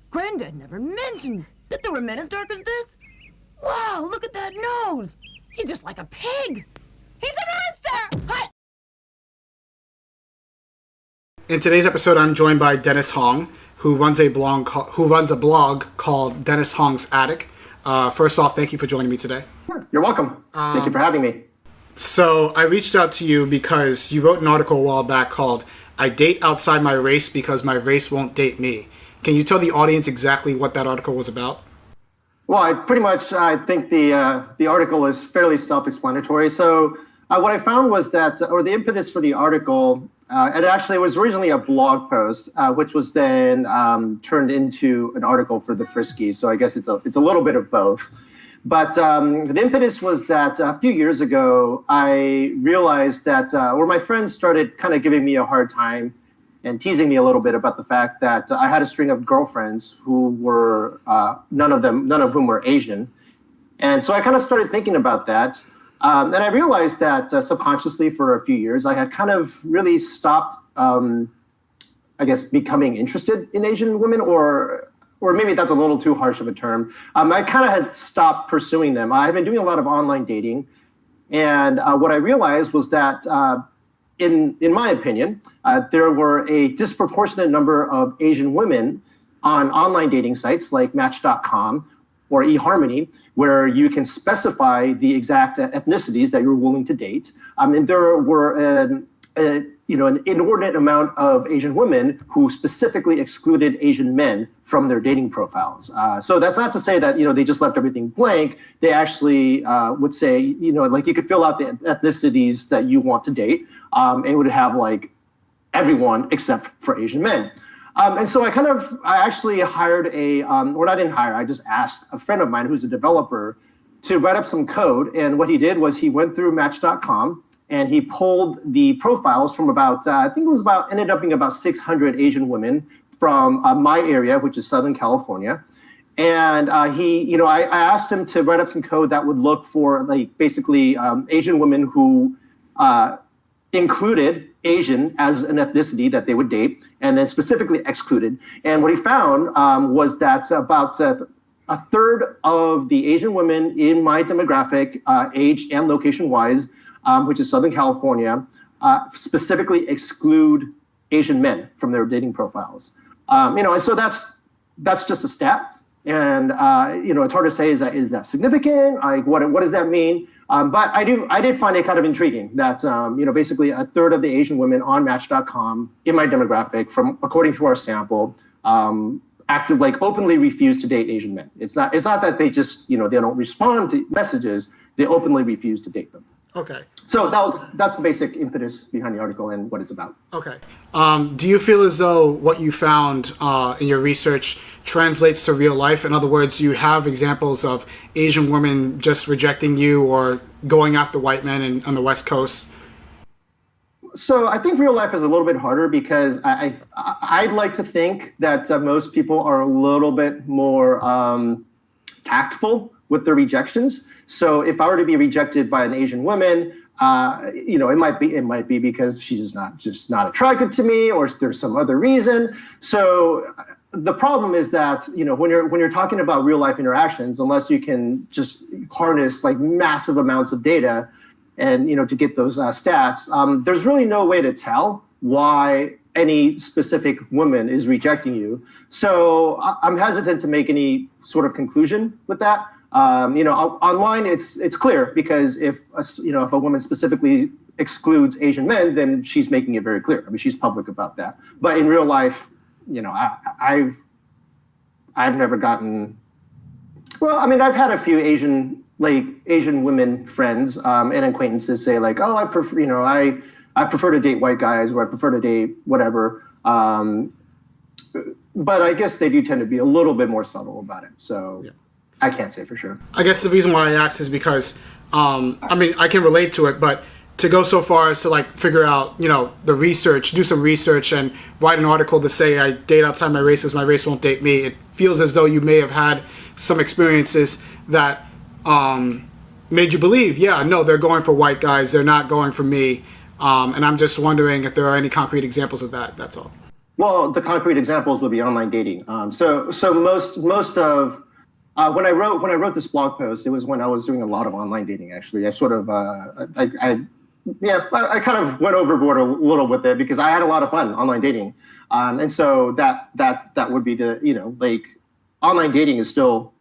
Granddad never mentioned that there were men as dark as this. Wow, look at that nose. He's just like a pig. He's a monster! Hi! In today's episode, I'm joined by Dennis Hong, who runs a blog called Dennis Hong's Attic. First off, thank you for joining me today. You're welcome. Thank you for having me. So I reached out to you because you wrote an article a while back called "I Date Outside My Race Because My Race Won't Date Me." Can you tell the audience exactly what that article was about? Well, I think the article is fairly self-explanatory. So what I found was that, or the impetus for the article, it actually was originally a blog post, which was then turned into an article for the Friskies. So I guess it's a little bit of both. But the impetus was that a few years ago, I realized that, or my friends started kind of giving me a hard time and teasing me a little bit about the fact that I had a string of girlfriends who were none of whom were Asian. And so I kind of started thinking about that. And I realized that subconsciously for a few years, I had kind of really stopped, becoming interested in Asian women, or maybe that's a little too harsh of a term. I kind of had stopped pursuing them. I had been doing a lot of online dating. And what I realized was that, in my opinion, there were a disproportionate number of Asian women on online dating sites like Match.com or eHarmony, where you can specify the exact ethnicities that you're willing to date. And there were an inordinate amount of Asian women who specifically excluded Asian men from their dating profiles. So that's not to say that, they just left everything blank. They actually would say, you could fill out the ethnicities that you want to date. And it would have like everyone except for Asian men. And so I actually hired I just asked a friend of mine who's a developer to write up some code. And what he did was he went through Match.com and he pulled the profiles from ended up being about 600 Asian women from my area, which is Southern California. And I asked him to write up some code that would look for Asian women who included Asian as an ethnicity that they would date, and then specifically excluded. And what he found was that about a third of the Asian women in my demographic, age and location-wise, which is Southern California, specifically exclude Asian men from their dating profiles. And so that's just a stat. And it's hard to say, is that significant? Like, what does that mean? But I did find it kind of intriguing that basically a third of the Asian women on Match.com in my demographic, according to our sample, openly refuse to date Asian men. It's not that they just they don't respond to messages. They openly refuse to date them. Okay. So that's the basic impetus behind the article and what it's about. Okay. Do you feel as though what you found in your research translates to real life? In other words, you have examples of Asian women just rejecting you or going after white men on the West Coast? So I think real life is a little bit harder because I'd like to think that most people are a little bit more tactful with their rejections. So if I were to be rejected by an Asian woman, it might be because she's just not attracted to me, or there's some other reason. So the problem is that when you're talking about real life interactions, unless you can just harness like massive amounts of data, and to get those stats, there's really no way to tell why any specific woman is rejecting you. So I'm hesitant to make any sort of conclusion with that. Online it's clear because if a woman specifically excludes Asian men, then she's making it very clear. I mean, she's public about that. But in real life, I've never gotten. Well, I mean, I've had a few Asian women friends and acquaintances say like, oh, I prefer to date white guys, or I prefer to date whatever. But I guess they do tend to be a little bit more subtle about it. So. Yeah. I can't say for sure. I guess the reason why I asked is because, I can relate to it, but to go so far as to figure out, the research, do some research and write an article to say I date outside my race because my race won't date me, it feels as though you may have had some experiences that made you believe, they're going for white guys, they're not going for me. And I'm just wondering if there are any concrete examples of that, that's all. Well, the concrete examples would be online dating. So most of when I wrote this blog post, it was when I was doing a lot of online dating. Actually, I sort of I kind of went overboard a little with it because I had a lot of fun online dating, and so that would be the like online dating is still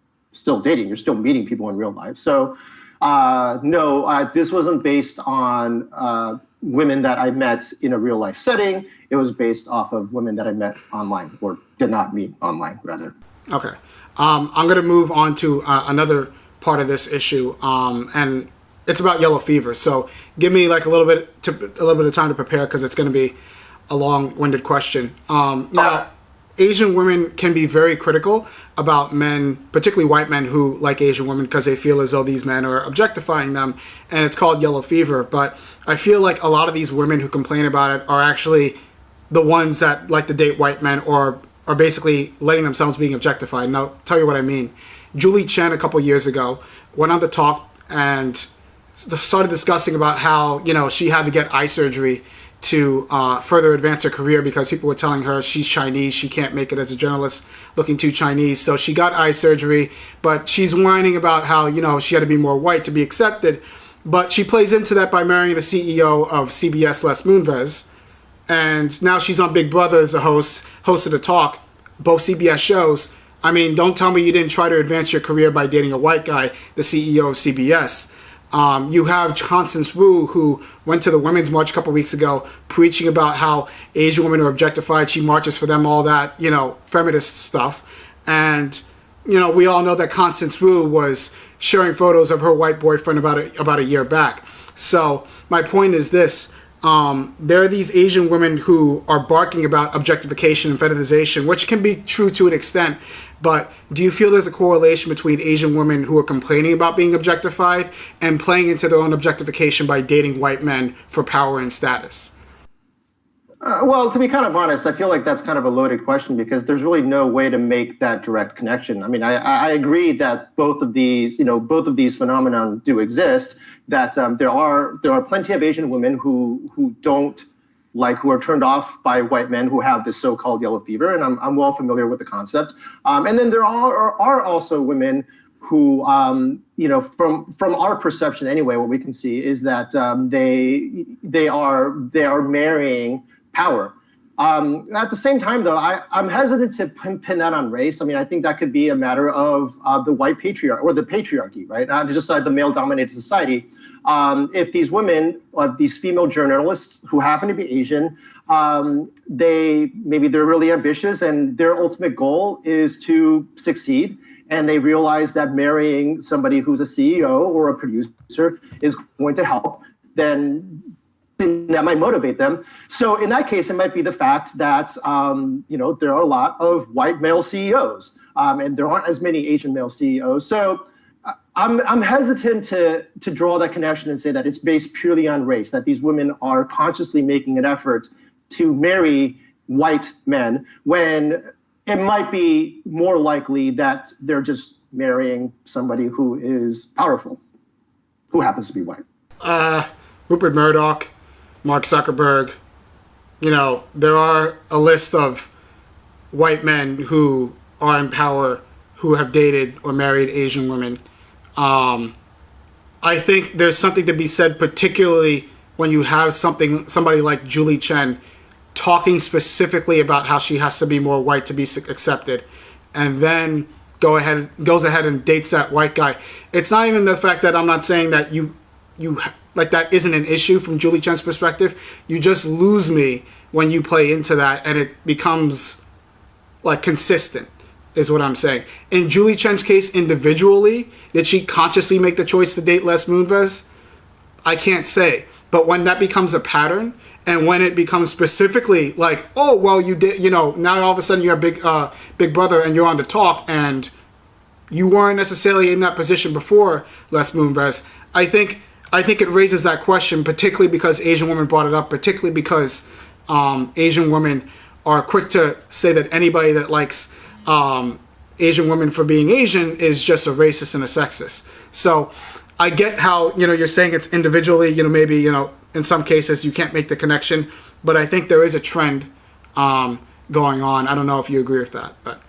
dating. You're still meeting people in real life. So no, this wasn't based on women that I met in a real life setting. It was based off of women that I met online or did not meet online, rather. Okay. I'm going to move on to another part of this issue, and it's about yellow fever. So give me like a little bit of time to prepare because it's going to be a long-winded question. Now, Asian women can be very critical about men, particularly white men who like Asian women because they feel as though these men are objectifying them, and it's called yellow fever. But I feel like a lot of these women who complain about it are actually the ones that like to date white men or are basically letting themselves being objectified. And I'll tell you what I mean. Julie Chen a couple years ago went on the talk and started discussing about how she had to get eye surgery to further advance her career because people were telling her she's Chinese, she can't make it as a journalist looking too Chinese. So she got eye surgery, but she's whining about how she had to be more white to be accepted. But she plays into that by marrying the CEO of CBS, Les Moonves. And now she's on Big Brother as a host of the talk, both CBS shows. I mean, don't tell me you didn't try to advance your career by dating a white guy, the CEO of CBS. You have Constance Wu, who went to the Women's March a couple weeks ago, preaching about how Asian women are objectified. She marches for them, all that, feminist stuff. And, we all know that Constance Wu was sharing photos of her white boyfriend about a year back. So my point is this. There are these Asian women who are barking about objectification and fetishization, which can be true to an extent, but do you feel there's a correlation between Asian women who are complaining about being objectified and playing into their own objectification by dating white men for power and status? Well, to be kind of honest, I feel like that's kind of a loaded question because there's really no way to make that direct connection. I mean, I agree that both of these phenomena do exist. That there are plenty of Asian women who are turned off by white men who have this so-called yellow fever, and I'm well familiar with the concept. And then there are also women who, from our perception anyway, what we can see is that they are marrying power. At the same time, though, I'm hesitant to pin that on race. I mean, I think that could be a matter of the white patriarchy or the patriarchy, right? Just like the male-dominated society. If these women, these female journalists who happen to be Asian, they're really ambitious and their ultimate goal is to succeed. And they realize that marrying somebody who's a CEO or a producer is going to help, then that might motivate them. So in that case, it might be the fact that, there are a lot of white male CEOs and there aren't as many Asian male CEOs. So I'm hesitant to draw that connection and say that it's based purely on race, that these women are consciously making an effort to marry white men when it might be more likely that they're just marrying somebody who is powerful, who happens to be white. Rupert Murdoch, Mark Zuckerberg, there are a list of white men who are in power who have dated or married Asian women. I think there's something to be said, particularly when you have somebody like Julie Chen talking specifically about how she has to be more white to be accepted, and then goes ahead and dates that white guy. It's not even the fact that I'm not saying that you like that isn't an issue from Julie Chen's perspective. You just lose me when you play into that and it becomes like consistent, is what I'm saying. In Julie Chen's case individually, did she consciously make the choice to date Les Moonves? I can't say. But when that becomes a pattern and when it becomes specifically like, oh, well, you did, now all of a sudden you're a big brother and you're on the talk and you weren't necessarily in that position before Les Moonves, I think it raises that question, particularly because Asian women brought it up, particularly because Asian women are quick to say that anybody that likes Asian women for being Asian is just a racist and a sexist. So I get how, you're saying it's individually, maybe, in some cases you can't make the connection, but I think there is a trend going on. I don't know if you agree with that, but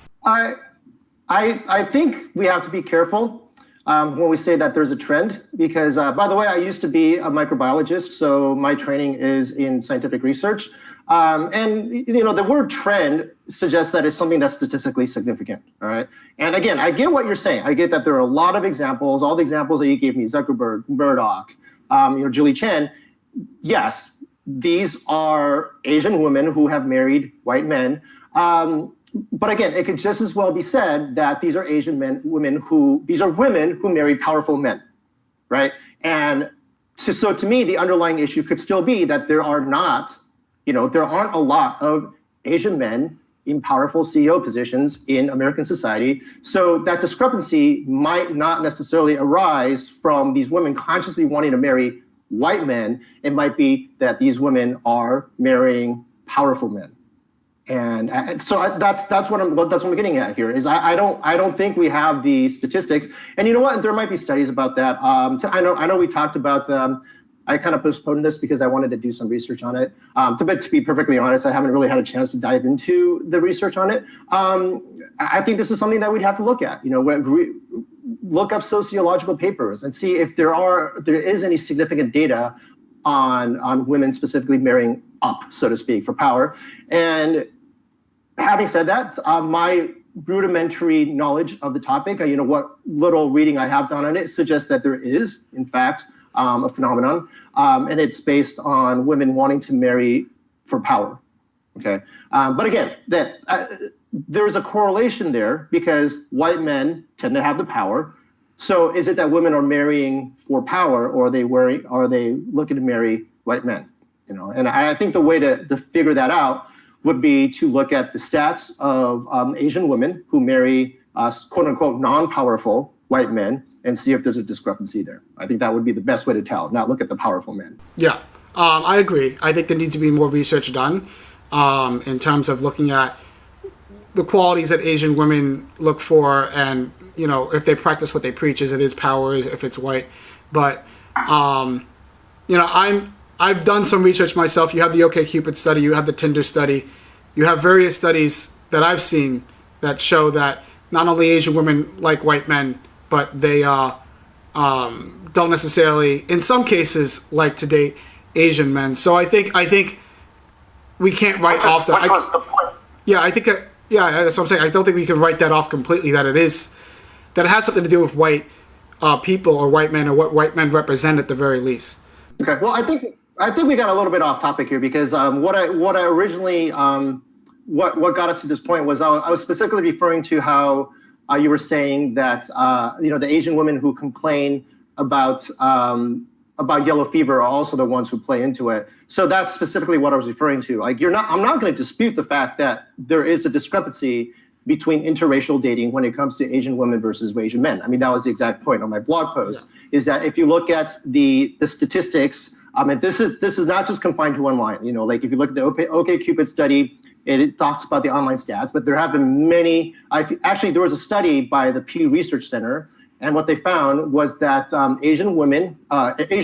I think we have to be careful when we say that there's a trend, because by the way, I used to be a microbiologist, so my training is in scientific research. And the word trend suggests that it's something that's statistically significant. All right. And again, I get what you're saying. I get that there are a lot of examples, all the examples that you gave me, Zuckerberg, Murdoch, Julie Chen. Yes, these are Asian women who have married white men. But again, it could just as well be said that these are women who married powerful men, right? And so to me, the underlying issue could still be that there aren't a lot of Asian men in powerful CEO positions in American society. So that discrepancy might not necessarily arise from these women consciously wanting to marry white men. It might be that these women are marrying powerful men. And so that's what I'm getting at here. Is I don't think we have the statistics. And you know what? There might be studies about that. I know we talked about. I kind of postponed this because I wanted to do some research on it. But to be perfectly honest, I haven't really had a chance to dive into the research on it. I think this is something that we'd have to look at. Look up sociological papers and see if there is any significant data on women specifically marrying up, so to speak, for power. And having said that, my rudimentary knowledge of the topic, what little reading I have done on it, suggests that there is, in fact, a phenomenon, and it's based on women wanting to marry for power. Okay, but again, there's a correlation there because white men tend to have the power. So is it that women are marrying for power, or are they looking to marry white men? And I think the way to figure that out would be to look at the stats of Asian women who marry quote unquote non-powerful white men and see if there's a discrepancy there. I think that would be the best way to tell, not look at the powerful men. Yeah, I agree. I think there needs to be more research done in terms of looking at the qualities that Asian women look for, and if they practice what they preach, is it is power, if it's white. But I've done some research myself. You have the OkCupid study, you have the Tinder study, you have various studies that I've seen that show that not only Asian women like white men, but they don't necessarily, in some cases, like to date Asian men. So I think we can't write off that. Which was the point. Yeah, I think that. Yeah, that's what I'm saying. I don't think we can write that off completely. That it has something to do with white people or white men, or what white men represent at the very least. Okay. Well, I think we got a little bit off topic here because what I originally what got us to this point was I was specifically referring to how you were saying that the Asian women who complain about yellow fever are also the ones who play into it. So that's specifically what I was referring to. Like I'm not going to dispute the fact that there is a discrepancy between interracial dating when it comes to Asian women versus Asian men. I mean, that was the exact point on my blog post. Yeah. Is that if you look at the statistics, and this is not just confined to online. Like if you look at the OkCupid study, it talks about the online stats, but there have been many. Actually, there was a study by the Pew Research Center, and what they found was that Asian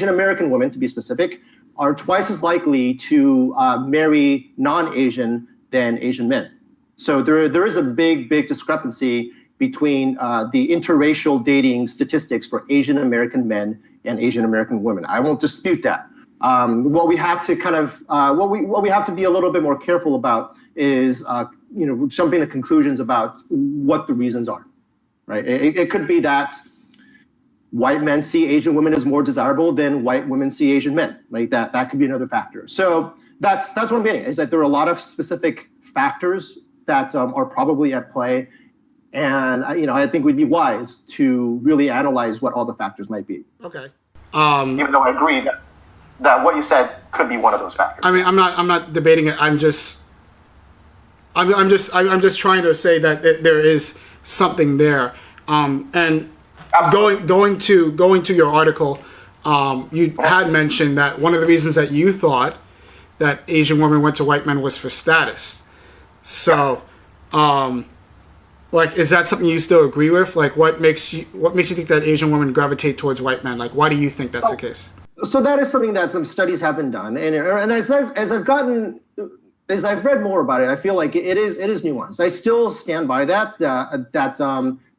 American women, to be specific, are twice as likely to marry non-Asian than Asian men. So there is a big discrepancy between the interracial dating statistics for Asian American men and Asian American women. I won't dispute that. What we have to what we have to be a little bit more careful about is jumping to conclusions about what the reasons are. Right? It could be that white men see Asian women as more desirable than white women see Asian men. Like that could be another factor. So that's what I'm getting, is that there are a lot of specific factors that are probably at play. And I think we'd be wise to really analyze what all the factors might be. Okay. Even though I agree that what you said could be one of those factors. I mean, I'm not debating it. I'm just trying to say that there is something there. And going to your article, you had mentioned that one of the reasons that you thought that Asian women went to white men was for status. So, is that something you still agree with? Like, what makes you think that Asian women gravitate towards white men? Like, why do you think that's the case? So that is something that some studies have been done, and as I've as I've read more about it, I feel like it is nuanced. I still stand by that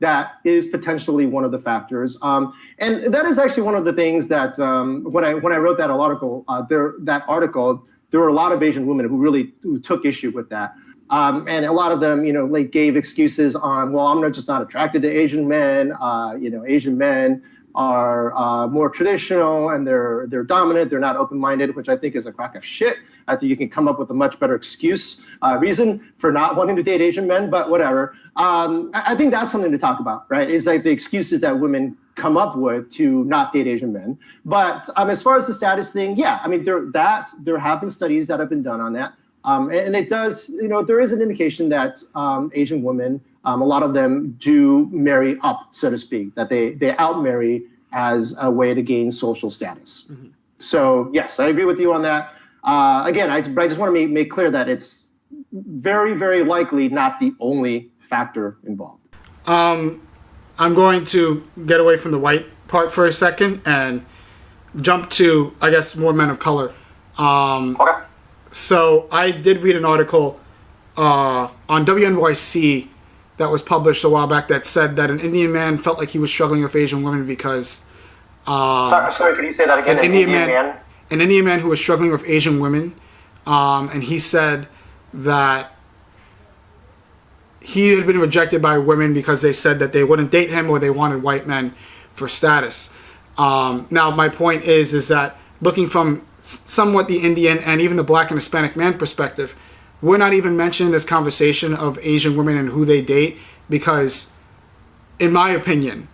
that is potentially one of the factors, and that is actually one of the things that when I wrote that article, there were a lot of Asian women who took issue with that, and a lot of them, like gave excuses on, well, I'm just not attracted to Asian men. Asian men are more traditional and they're dominant. They're not open-minded, which I think is a crock of shit. I think you can come up with a much better reason for not wanting to date Asian men, but whatever. I think that's something to talk about, right? Is like the excuses that women come up with to not date Asian men. But as far as the status thing, yeah, I mean, there have been studies that have been done on that. And it does, there is an indication that Asian women, a lot of them do marry up, so to speak, that they outmarry as a way to gain social status. Mm-hmm. So yes, I agree with you on that. Again, I just want to make clear that it's very, very likely not the only factor involved. I'm going to get away from the white part for a second and jump to, I guess, more men of color. Okay. So I did read an article on WNYC that was published a while back that said that an Indian man felt like he was struggling with Asian women because... sorry, can you say that again? An Indian man who was struggling with Asian women, and he said that he had been rejected by women because they said that they wouldn't date him or they wanted white men for status. Now, my point is that looking from somewhat the Indian and even the black and Hispanic man perspective, we're not even mentioning this conversation of Asian women and who they date because, in my opinion,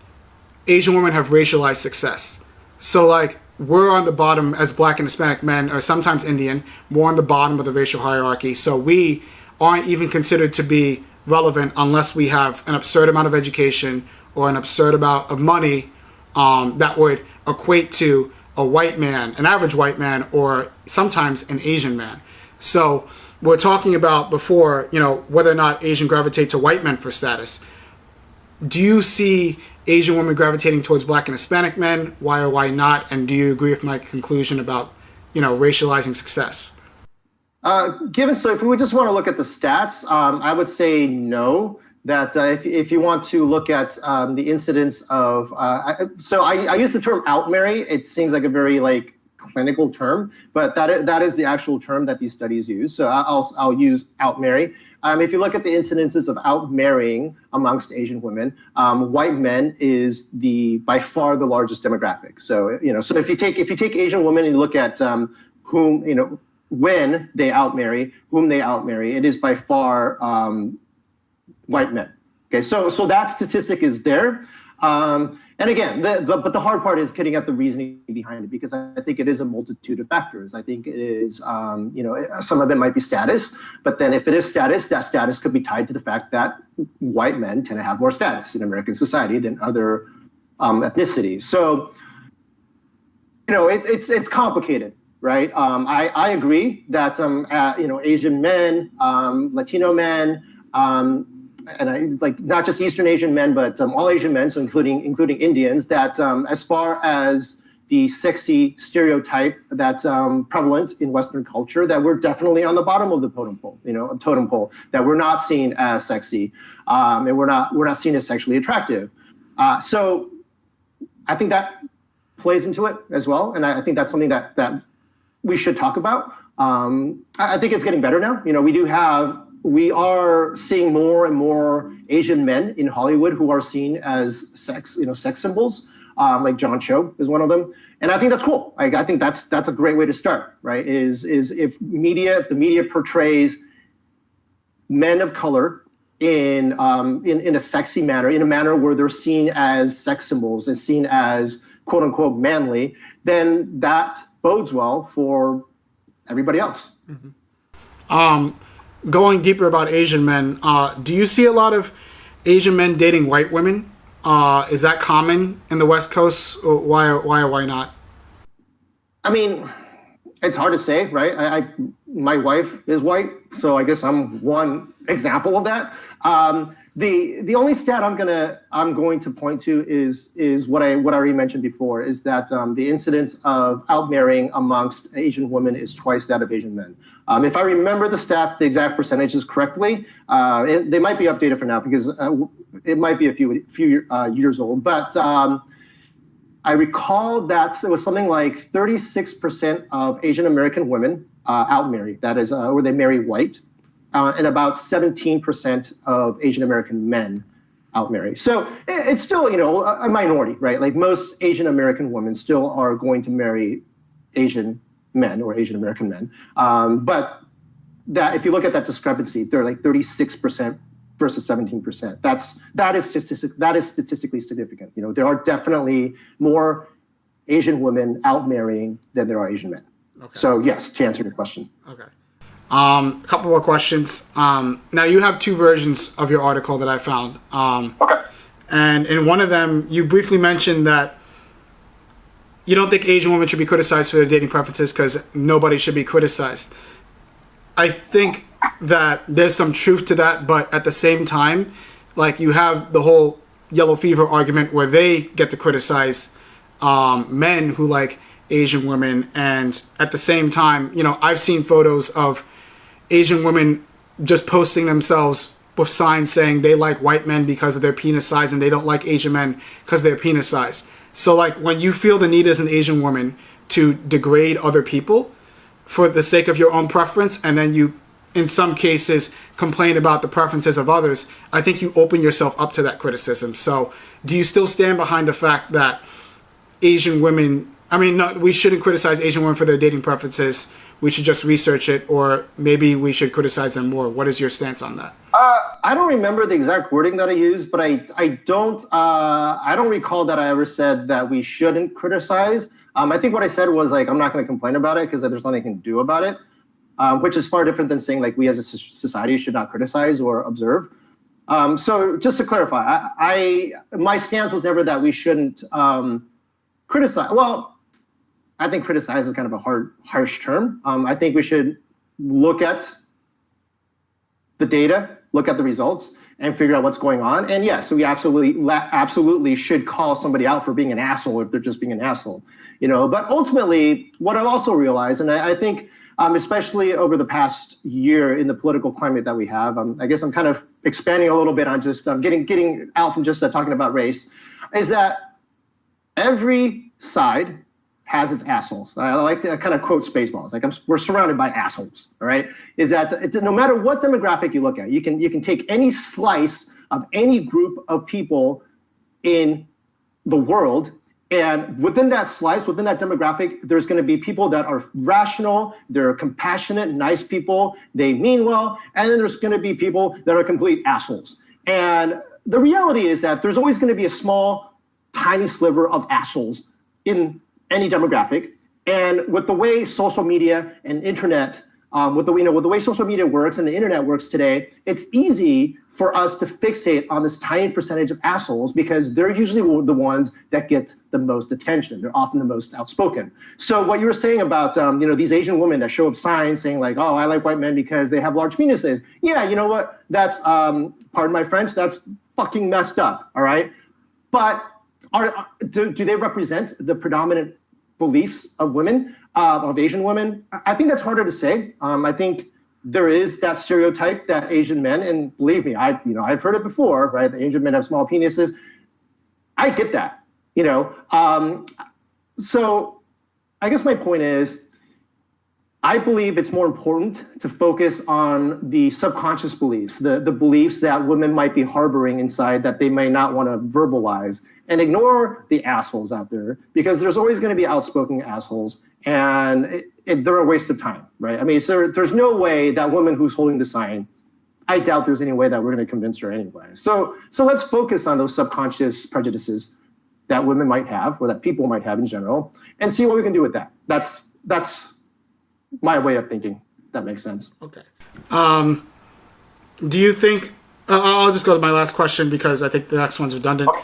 Asian women have racialized success. So, like, we're on the bottom as black and Hispanic men, or sometimes Indian, more on the bottom of the racial hierarchy. So we aren't even considered to be relevant unless we have an absurd amount of education or an absurd amount of money that would equate to a white man, an average white man, or sometimes an Asian man. So we're talking about before, whether or not Asian gravitate to white men for status. Do you see Asian women gravitating towards black and Hispanic men? Why or why not? And do you agree with my conclusion about, racializing success? If we just want to look at the stats, I would say no. That if you want to look at the incidence of, I use the term outmarry. It seems like a very clinical term, but that is the actual term that these studies use. So I'll use outmarry. If you look at the incidences of outmarrying amongst Asian women, white men is by far the largest demographic. So so if you take Asian women and you look at whom when they outmarry, it is by far white men. Okay, so that statistic is there. And again, but the hard part is getting at the reasoning behind it, because I think it is a multitude of factors. I think it is, some of it might be status, but then if it is status, that status could be tied to the fact that white men tend to have more status in American society than other ethnicities. So, it's complicated, right? I agree that Asian men, Latino men, and not just Eastern Asian men, but all Asian men, so including Indians, that as far as the sexy stereotype that's prevalent in Western culture, that we're definitely on the bottom of the totem pole, that we're not seen as sexy, and we're not seen as sexually attractive. So I think that plays into it as well, and I think that's something that we should talk about. I think it's getting better now. We are seeing more and more Asian men in Hollywood who are seen as sex symbols. Like John Cho is one of them, and I think that's cool. I think that's a great way to start. Right? Is if the media portrays men of color in a sexy manner, in a manner where they're seen as sex symbols and seen as quote unquote manly, then that bodes well for everybody else. Mm-hmm. Going deeper about Asian men, do you see a lot of Asian men dating white women? Is that common in the West Coast? Or why or why not? I mean, it's hard to say, right? My wife is white, so I guess I'm one example of that. The only stat I'm going to point to is what I already mentioned before, is that the incidence of outmarrying amongst Asian women is twice that of Asian men. If I remember the exact percentages correctly, they might be updated for now because it might be a few years old. But I recall that it was something like 36% of Asian American women outmarry. That is, or they marry white. And about 17% of Asian American men outmarry. So it's still, a minority, right? Like most Asian American women still are going to marry Asian men or Asian American men. But that, if you look at that discrepancy, they're like 36% versus 17%. That is statistically significant. There are definitely more Asian women outmarrying than there are Asian men. Okay. So yes, to answer your question. Okay. A couple more questions. Now, you have two versions of your article that I found. Okay. And in one of them, you briefly mentioned that you don't think Asian women should be criticized for their dating preferences because nobody should be criticized. I think that there's some truth to that, but at the same time, like, you have the whole yellow fever argument where they get to criticize men who like Asian women, and at the same time, I've seen photos of Asian women just posting themselves with signs saying they like white men because of their penis size and they don't like Asian men because of their penis size. So, like, when you feel the need as an Asian woman to degrade other people for the sake of your own preference, and then you, in some cases, complain about the preferences of others, I think you open yourself up to that criticism. So, do you still stand behind the fact that Asian women, we shouldn't criticize Asian women for their dating preferences, we should just research it, or maybe we should criticize them more? What is your stance on that? I don't remember the exact wording that I used, but I don't recall that I ever said that we shouldn't criticize. I think what I said was, like, I'm not going to complain about it because there's nothing I can do about it, which is far different than saying, like, we as a society should not criticize or observe. So just to clarify, my stance was never that we shouldn't criticize. Well, I think criticize is kind of a harsh term. I think we should look at the data, look at the results, and figure out what's going on. And yes, we absolutely should call somebody out for being an asshole if they're just being an asshole. But ultimately, what I've also realized, and I think especially over the past year in the political climate that we have, I guess I'm kind of expanding a little bit on just getting out from just talking about race, is that every side has its assholes. I like to kind of quote Spaceballs, like we're surrounded by assholes, all right? Is that no matter what demographic you look at, you can take any slice of any group of people in the world, and within that slice, within that demographic, there's going to be people that are rational, they're compassionate, nice people, they mean well, and then there's going to be people that are complete assholes. And the reality is that there's always going to be a small, tiny sliver of assholes in any demographic. And with the way social media and internet, with the way social media works and the internet works today, it's easy for us to fixate on this tiny percentage of assholes because they're usually the ones that get the most attention. They're often the most outspoken. So what you were saying about these Asian women that show up signs saying like, oh, I like white men because they have large penises. Yeah, you know what? That's pardon my French. That's fucking messed up. All right, but do they represent the predominant beliefs of women, of Asian women? I think that's harder to say. I think there is that stereotype that Asian men, and believe me, I've heard it before, right? The Asian men have small penises. I get that, So I guess my point is, I believe it's more important to focus on the subconscious beliefs, the beliefs that women might be harboring inside that they may not want to verbalize, and ignore the assholes out there, because there's always going to be outspoken assholes, and they're a waste of time, right? I mean, there's no way that woman who's holding the sign, I doubt there's any way that we're going to convince her anyway. So let's focus on those subconscious prejudices that women might have, or that people might have in general, and see what we can do with that. That's my way of thinking. That makes sense. Okay. Do you think? I'll just go to my last question because I think the next one's redundant. Okay.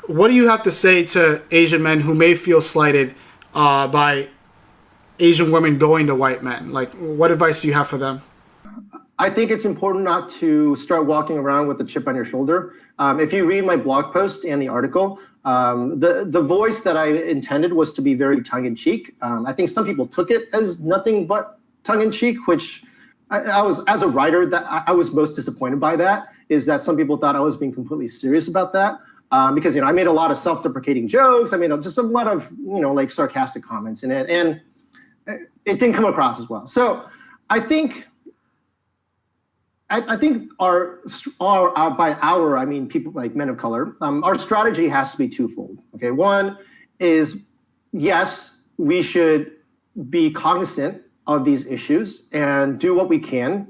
What do you have to say to Asian men who may feel slighted by Asian women going to white men? Like, what advice do you have for them? I think it's important not to start walking around with a chip on your shoulder. If you read my blog post and the article, the voice that I intended was to be very tongue-in-cheek. I think some people took it as nothing but tongue-in-cheek, which I was, as a writer, that I was most disappointed by. That is that some people thought I was being completely serious about that. Because I made a lot of self-deprecating jokes. I made just a lot of like sarcastic comments in it, and it didn't come across as well. So I think our by our I mean people like men of color. Our strategy has to be twofold. Okay, one is yes, we should be cognizant of these issues and do what we can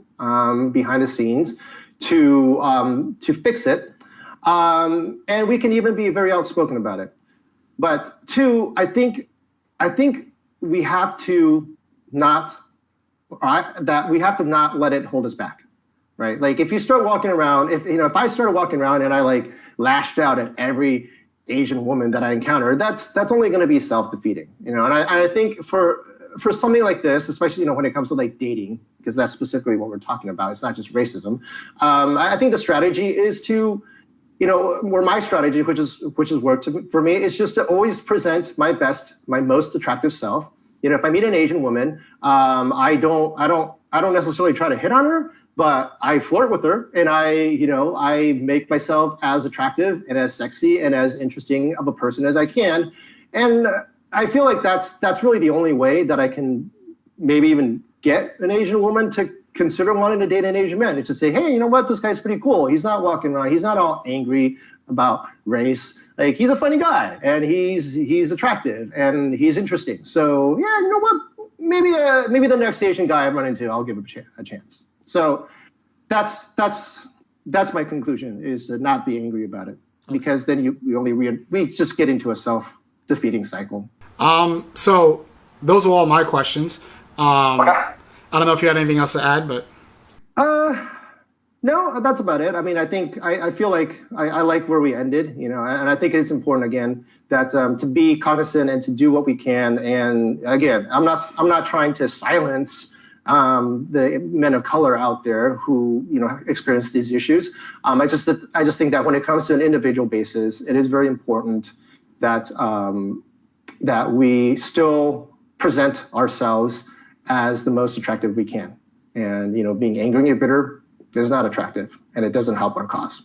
behind the scenes to fix it. And we can even be very outspoken about it. But two, I think we have to not let it hold us back, right? Like if you start walking around, if I started walking around and I like lashed out at every Asian woman that I encounter, that's only going to be self-defeating, And I think for something like this, especially when it comes to like dating, because that's specifically what we're talking about, it's not just racism. I think the strategy is to or my strategy, which has worked for me, is just to always present my best, my most attractive self. If I meet an Asian woman, I don't necessarily try to hit on her, but I flirt with her, and I make myself as attractive and as sexy and as interesting of a person as I can. And I feel like that's really the only way that I can maybe even get an Asian woman to consider wanting to date an Asian man. It's to say, hey, you know what? This guy's pretty cool. He's not walking around. He's not all angry about race. Like, he's a funny guy, and he's attractive, and he's interesting. So yeah, you know what? Maybe the next Asian guy I run into, I'll give him a chance. So that's my conclusion, is to not be angry about it, because then we just get into a self-defeating cycle. So those are all my questions. I don't know if you had anything else to add, but no, that's about it. I mean, I think I feel like I like where we ended, and I think it's important again that to be cognizant and to do what we can. And again, I'm not trying to silence the men of color out there who experience these issues. I just think that when it comes to an individual basis, it is very important that that we still present ourselves as the most attractive we can. And being angry and bitter is not attractive, and it doesn't help our cause.